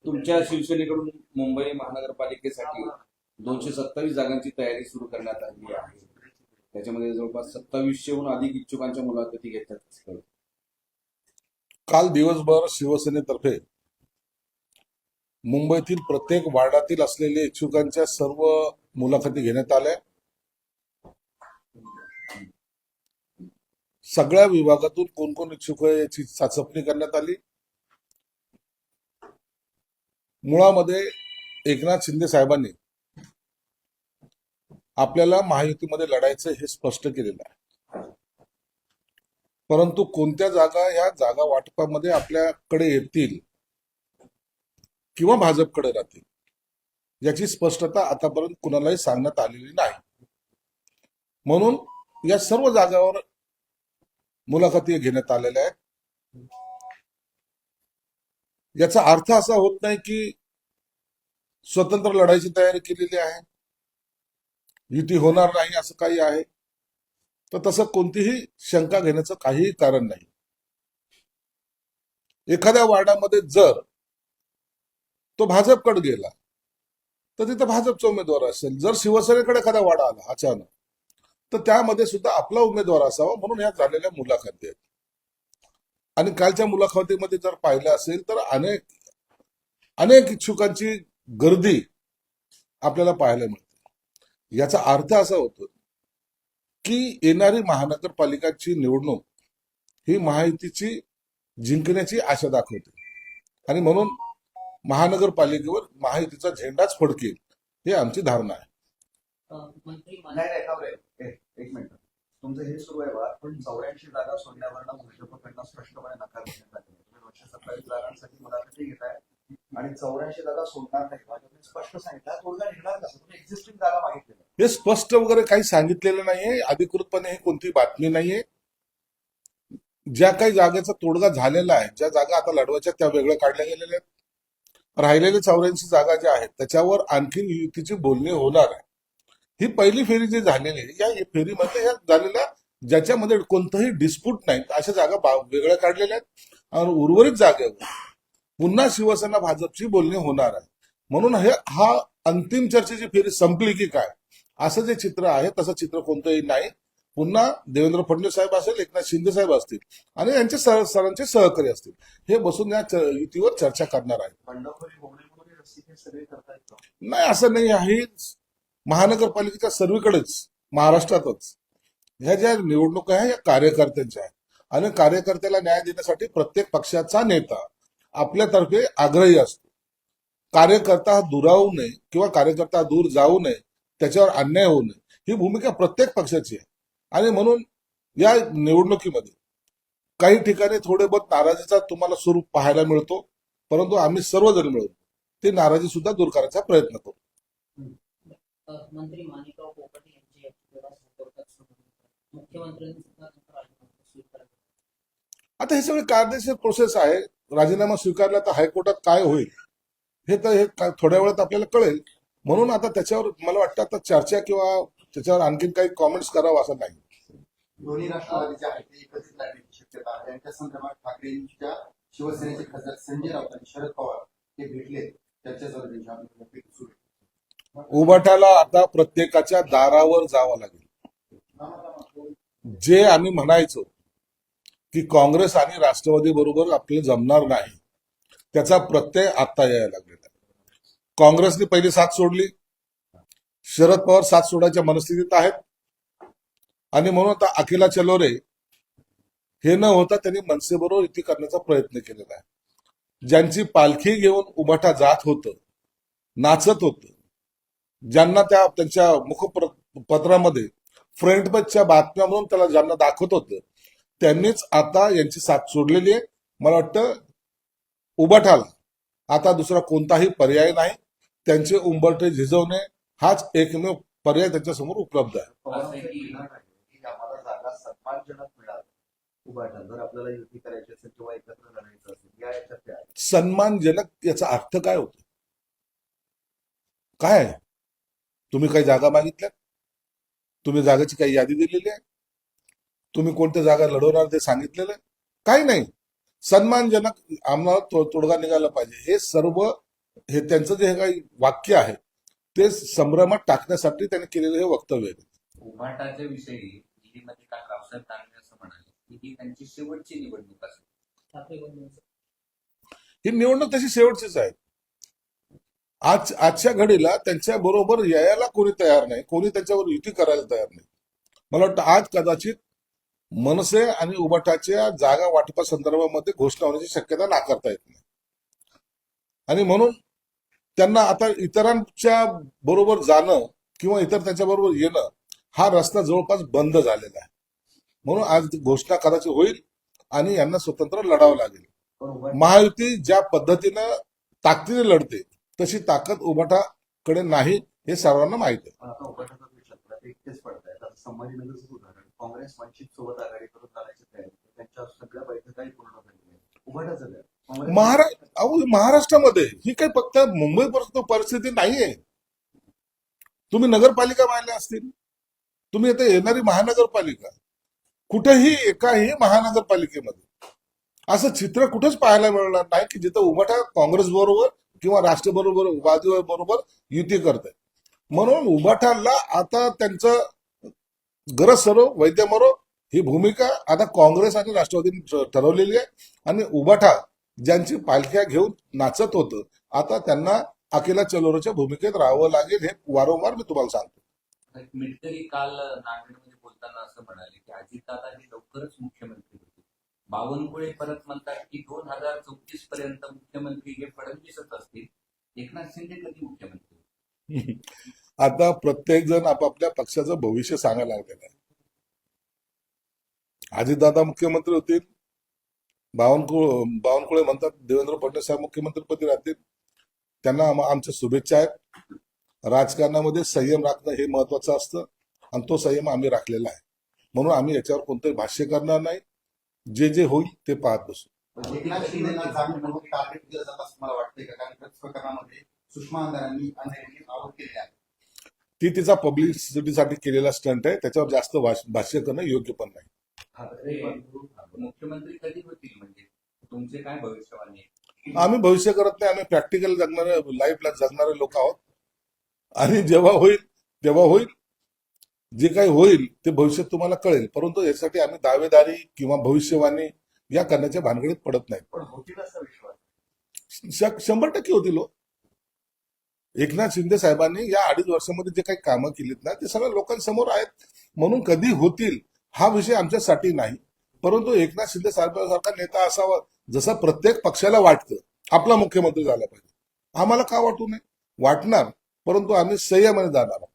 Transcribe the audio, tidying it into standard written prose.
तुमच्या शिवसेनेकडून मुंबई महानगरपालिकेसाठी 227 जागांची तयारी सुरू करण्यात आली आहे. त्याच्यामध्ये जवळपास 2700हून अधिक इच्छुकांच्या मुलाखती घेतल्यात. काल दिवसभर शिवसेनेतर्फे मुंबईतील प्रत्येक वार्डातील असलेले इच्छुकांच्या सर्व मुलाखती घेण्यात आल्या. सगळ्या विभागातून कोण कोण इच्छुक आहे याची चाचपणी करण्यात आली. मुळामध्ये एकनाथ शिंदे साहेबांनी आपल्याला महायुतीमध्ये लढायचं हे स्पष्ट केलेलं आहे, परंतु कोणत्या जागा या जागा वाटपामध्ये आपल्याकडे येतील किंवा भाजपकडे राहतील याची स्पष्टता आतापर्यंत कुणालाही सांगण्यात आलेली नाही. म्हणून या सर्व जागावर मुलाखती घेण्यात आलेल्या आहेत. याचा अर्थ असा होत नाही की स्वतंत्र लढाईची तयारी केलेली आहे, युती होणार नाही असं काही आहे, तर तसं कोणतीही शंका घेण्याचं काहीही कारण नाही. एखाद्या वार्डामध्ये जर तो भाजपकडे गेला तर तिथं भाजपचा उमेदवार असेल. जर शिवसेनेकडे एखादा वाडा आला अचानक तर त्यामध्ये सुद्धा आपला उमेदवार असावा, म्हणून ह्या झालेल्या मुलाखती आहेत. आणि कालच्या मुलाखतीमध्ये जर पाहिलं असेल तर अनेक इच्छुकांची गर्दी आपल्याला पाहायला मिळते. याचा अर्थ असा होतो की येणारी महानगरपालिकाची निवडणूक ही महायुतीची जिंकण्याची आशा दाखवते आणि म्हणून महानगरपालिकेवर महायुतीचा झेंडाच फडकेल हे आमची धारणा आहे. एक मिनिट, तुमचं हे सुरू आहे बा, पण 84 जागा सोडण्यावरनं भाजपकडनं स्पष्टपणे नकार देण्यात आले. 227 जागांसाठी मुलाखती घेत आहे आणि 84 जागा सोडणार नाही. भाजपने स्पष्ट सांगितलं तोडगा निघणार कसं, तुम्ही एक्झिस्टिंग जागा मागितलेल्या. हे स्पष्ट वगैरे काही सांगितलेलं नाहीये, अधिकृतपणे हे कोणती बातमी नाहीये. ज्या काही जागेचा तोडगा झालेला आहे, ज्या जागा आता लढवायच्या त्या वेगळ्या काढल्या गेलेल्या आहेत. राहिलेले 84 जागा ज्या आहेत त्याच्यावर आणखीन युतीची बोलणी होणार आहे. ही पहिली फेरी जी झालेली आहे, या फेरीमध्ये ह्या झालेल्या ज्याच्यामध्ये कोणतंही डिस्प्यूट नाही अशा जागा वेगळ्या काढलेल्या आहेत आणि उर्वरित जागेवर पुन्हा शिवसेना भाजपची बोलणी होणार आहे. म्हणून हा अंतिम चर्चेची फेरी संपली की काय असं जे चित्र आहे तसं चित्र कोणतंही नाही. पुन्हा देवेंद्र फडणवीस साहेब असेल, एकनाथ शिंदे साहेब असतील आणि यांचे सरांचे सहकारी असतील, हे बसून या युतीवर चर्चा करणार आहेत. बंडखोरी होण्यामुळे हे सगळे करतायत का? नाही, असं नाही आहे. महानगरपालिकेच्या सर्वीकडेच महाराष्ट्रातच ह्या ज्या निवडणुका आहेत या कार्यकर्त्यांच्या आहेत आणि कार्यकर्त्याला न्याय देण्यासाठी प्रत्येक पक्षाचा नेता आपल्यातर्फे आग्रही असतो. कार्यकर्ता हा दुरावू नये किंवा कार्यकर्ता दूर जाऊ नये, त्याच्यावर अन्याय होऊ नये, ही भूमिका प्रत्येक पक्षाची आहे. आणि म्हणून या निवडणुकीमध्ये काही ठिकाणी थोडे बहुत नाराजीचा तुम्हाला स्वरूप पाहायला मिळतो, परंतु आम्ही सर्वजण मिळून ती नाराजी सुद्धा दूर करायचा प्रयत्न करू. मंत्री माणिकराव कोकाटे यांची मुख्यमंत्र्यांनी सुद्धा स्वीकारले. आता हे सगळे कायदेशीर प्रोसेस आहे. राजीनामा स्वीकारला तर हायकोर्टात काय होईल हे थोड्या वेळात आपल्याला कळेल. म्हणून आता त्याच्यावर मला वाटतं आता चर्चा किंवा त्याच्यावर आणखीन काही कॉमेंट्स करावं असं नाही. दोन्ही राष्ट्रवादीचे आहेत ते एकत्रित लढण्याची शक्यता आहे. त्यांच्या संदर्भात ठाकरेंच्या शिवसेनेचे खासदार संजय राऊत आणि शरद पवार हे भेटले, चर्चा चालू त्यांच्या सुरू. उभाटाला आता प्रत्येकाच्या दारावर जावं लागेल. जे आम्ही म्हणायचो की काँग्रेस आणि राष्ट्रवादी बरोबर आपल्याला जमणार नाही, त्याचा प्रत्यय आता यायला लागलेला आहे. काँग्रेसने पहिली साथ सोडली, शरद पवार साथ सोडायच्या मनस्थितीत आहेत आणि म्हणून आता अखिला चलोरे हे न होता त्यांनी मनसेबरोबर युती करण्याचा प्रयत्न केलेला आहे. ज्यांची पालखी घेऊन उभाटा जात होतं, नाचत होतं, ज्यांना त्यांच्या मुखपत्रामध्ये फ्रंट पेजच्या बातम्या म्हणून त्याला ज्यांना दाखवत होतं, त्यांनीच आता यांची साथ सोडलेली आहे. मला वाटतं उभाटाला आता दुसरा कोणताही पर्याय नाही. त्यांचे उंबरठे झिजवणे हाच एकमेव पर्याय त्यांच्यासमोर उपलब्ध आहे. आम्हाला जागा सन्मानजनक मिळाली उभाटा, जर आपल्याला युती करायची असेल किंवा एकत्र लढायचं असेल, या याच्यात आहे. सन्मानजनक याचा अर्थ काय होतो? काय आहे? तुम्ही काही जागा मागितल्या? तुम्ही जागेची काही यादी दिलेली आहे? तुम्ही कोणत्या जागा लढवणार ते सांगितलेलं आहे? काही नाही. सन्मानजनक आम्हाला तोडगा निघाला पाहिजे. हे सर्व हे त्यांचं जे काही वाक्य आहे ते संभ्रमात टाकण्यासाठी त्यांनी केलेलं हे वक्तव्य आहे. उभाटाच्या विषयी दिल्लीमध्ये काल रावसाहेब दानवे असं म्हणाले की ही त्यांची शेवटची निवडणूक असेल. ठाकरे बंधूंचं ही निवडणूक तशी शेवटचीच आहे. आजच्या घडीला त्यांच्या बरोबर यायला कोणी तयार नाही, कोणी त्यांच्यावर युती करायला तयार नाही. मला वाटतं आज कदाचित मनसे आणि उबाटाच्या जागा वाटपा संदर्भामध्ये घोषणा होण्याची शक्यता नाकारता येत नाही. आणि म्हणून त्यांना आता इतरांच्या बरोबर जाणं किंवा इतर त्यांच्या बरोबर येणं हा रस्ता जवळपास बंद झालेला आहे. म्हणून आज घोषणा कदाचित होईल आणि यांना स्वतंत्र लढावं लागेल. पण उभाटा महायुती ज्या पद्धतीनं ताकदीने लढते तशी ताकद उबाटाकडे नाही हे सर्वांना माहित आहे. पण आता उभाटाचा विचार करा, ते एकटेच पडत आहेत. आता संभाजीनगरचं उदाहरण, काँग्रेस वंचित सोबत आघाडी करून लढायची तयारी, त्यांच्या सगळ्या बैठकाही पूर्ण झालेल्या आहेत. उभाटाचं काय? महाराष्ट्रामध्ये ही काही फक्त मुंबई परिस्थिती नाहीये. तुम्ही नगरपालिका पाहिल्या असतील, तुम्ही आता येणारी महानगरपालिका, कुठेही एकाही महानगरपालिकेमध्ये असं चित्र कुठंच पाहायला मिळणार नाही की जिथं उभाटा काँग्रेस बरोबर किंवा राष्ट्रवादी बरोबर युती करते. म्हणून उभाटाला आता त्यांचं गरज सरो वैद्य मरो ही भूमिका आता काँग्रेस आणि राष्ट्रवादीने ठरवलेली आहे. आणि उभाटा ज्यांची पालख्या घेऊन नाचत होतं आता त्यांना अकेला चलोराच्या भूमिकेत राहावं लागेल. हे वारंवार मी तुम्हाला सांगतो. मिटकरी काल नांदेडमध्ये बोलताना असं म्हणाले की अजितदादा हे लवकरच मुख्यमंत्री होतील. बावनकुळे परत म्हणतात की 2034 पर्यंत मुख्यमंत्री हे फडणवीसच असतील. एकनाथ शिंदे कधी मुख्यमंत्री होतील? आता प्रत्येक जण आपापल्या पक्षाचं भविष्य सांगायला लागलेलं आहे. अजितदादा मुख्यमंत्री होतील, बावनकुळे म्हणतात देवेंद्र फडणवीस साहेब मुख्यमंत्रीपदी राहतील. त्यांना आमच्या शुभेच्छा आहेत. राजकारणामध्ये संयम राखणं हे महत्वाचं असतं आणि तो संयम आम्ही राखलेला आहे. म्हणून आम्ही याच्यावर कोणतंही भाष्य करणार नाही. जे होईल ते पाहत बसू. पण एकनाथ शिंदेना जामीन म्हणून टार्गेट केलं जात असं मला वाटतंय का? कारण त्याच प्रकरणामध्ये सुषमा अंधारांनी आरोप केले आहे. ती तिचा पब्लिसिटीसाठी केलेला स्टंट आहे. त्याच्यावर जास्त भाष्य करणं योग्य पण नाही. ठाकरे मुख्यमंत्री कधी होतील म्हणजे तुमचे काय भविष्यवाणी आहे? आम्ही भविष्य करत नाही. आम्ही प्रॅक्टिकल जगणारे, लाईफला जगणारे लोक आहोत. आणि जेव्हा होईल तेव्हा होईल. जे काही होईल ते भविष्यात तुम्हाला कळेल. परंतु यासाठी आम्ही दावेदारी किंवा भविष्यवाणी या करण्याच्या भानगडीत पडत नाही. पण होतील असा विश्वास 100% होतील. एकनाथ शिंदे साहेबांनी या 2.5 वर्षामध्ये जे काही कामं केलीत ना ते सगळ्या लोकांसमोर आहेत. म्हणून कधी होतील हा विषय आमच्यासाठी नाही. परंतु एकनाथ शिंदे साहेबांसारखा नेता असावा जसं प्रत्येक पक्षाला वाटतं आपला मुख्यमंत्री झाला पाहिजे. आम्हाला का वाटू नये? वाटणार, परंतु आम्ही संयमाने जाणार.